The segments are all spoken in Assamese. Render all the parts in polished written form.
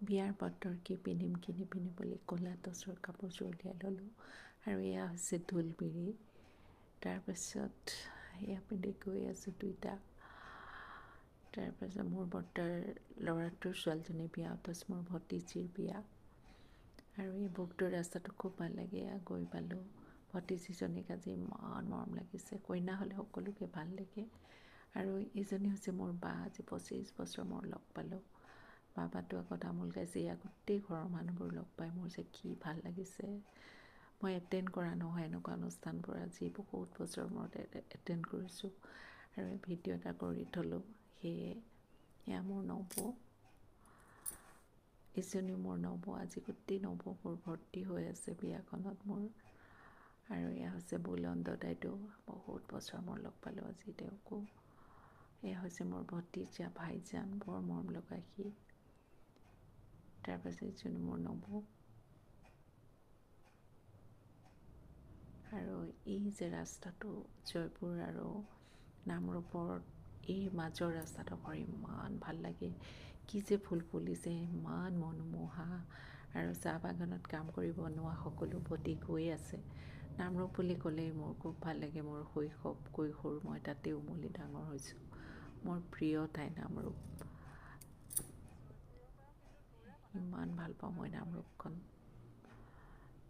বিয়াৰ বতৰ কি পিন্ধিম কি নিপিন্ধিম বুলি ক'লা টচৰ কাপোৰযোৰ উলিয়াই ল'লোঁ আৰু এয়া হৈছে ঢোলবিৰি। তাৰপাছত এয়া পিন্ধি গৈ আছোঁ দুইটা। তাৰপাছত মোৰ বৰ্তাৰ ল'ৰাটোৰ ছোৱালীজনীৰ বিয়া, অথচ মোৰ ভতিজীৰ বিয়া। আৰু এই ভোগটোৰ ৰাস্তাটো খুব ভাল লাগে। গৈ পালোঁ, ভতিজীজনীক আজি ইমান মৰম লাগিছে। কইনা হ'লে সকলোকে ভাল লাগে। আৰু এইজনী হৈছে মোৰ বা, আজি 25 বছৰ মই লগ পালোঁ। বাবাটো আকৌ তামোল খাইছে, ইয়াৰ গোটেই ঘৰৰ মানুহবোৰ লগ পাই মোৰ যে কি ভাল লাগিছে। মই এটেণ্ড কৰা নহয় এনেকুৱা অনুষ্ঠানবোৰ, আজি বহুত বছৰ মূৰত এটেণ্ড কৰিছোঁ। আৰু ভিডিঅ' এটা কৰি থলোঁ। সেয়ে এয়া মোৰ নবৌ, এইজনীও মোৰ নবৌ। আজি গোটেই নবৌবোৰ ভৰ্তি হৈ আছে বিয়াখনত মোৰ। আৰু এয়া হৈছে বুলন্দ দাইদেউ, বহুত বছৰ মই লগ পালোঁ আজি তেওঁকো। এয়া হৈছে মোৰ ভতিজা ভাইজান, বৰ মৰম লগা সি। তাৰপাছত এইজনী মোৰ নবৌ। আৰু এই যে ৰাস্তাটো জয়পুৰ আৰু নামৰূপৰ এই মাজৰ ৰাস্তাডোখৰ ইমান ভাল লাগে। কি যে ফুল ফুলিছে, ইমান মনোমোহা। আৰু চাহ বাগানত কাম কৰিব নোৱা সকলোপতি গৈ আছে। নামৰূপ বুলি ক'লেই মোৰ খুব ভাল লাগে। মোৰ শৈশৱ কৈশোৰ মই তাতে উমলি ডাঙৰ হৈছোঁ। মোৰ প্ৰিয় ঠাই নামৰূপ। ইমান ভাল পাওঁ মই নামৰূপখন।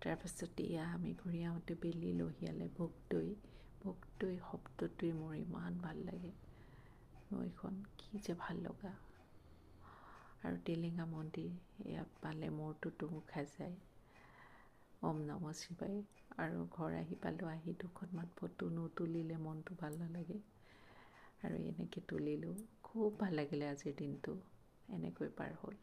তাৰপাছত এয়া আমি ঘূৰি আহোঁতে বেলি লহিয়ালে ভোগদৈ শব্দটোৱে মোৰ ইমান ভাল লাগে। নৈখন কি যে ভাল লগা। আৰু টিলিঙা মন্দিৰ, ইয়াত পালে মূৰটো খাই যায়। ওম নম শিৱায়। আৰু ঘৰ আহি পালোঁ, আহি দুখনমান ফটো নুতুলিলে মনটো ভাল নালাগে। আৰু এনেকৈ তুলিলোঁ। খুব ভাল লাগিলে আজিৰ দিনটো, এনেকৈ পাৰ হ'ল।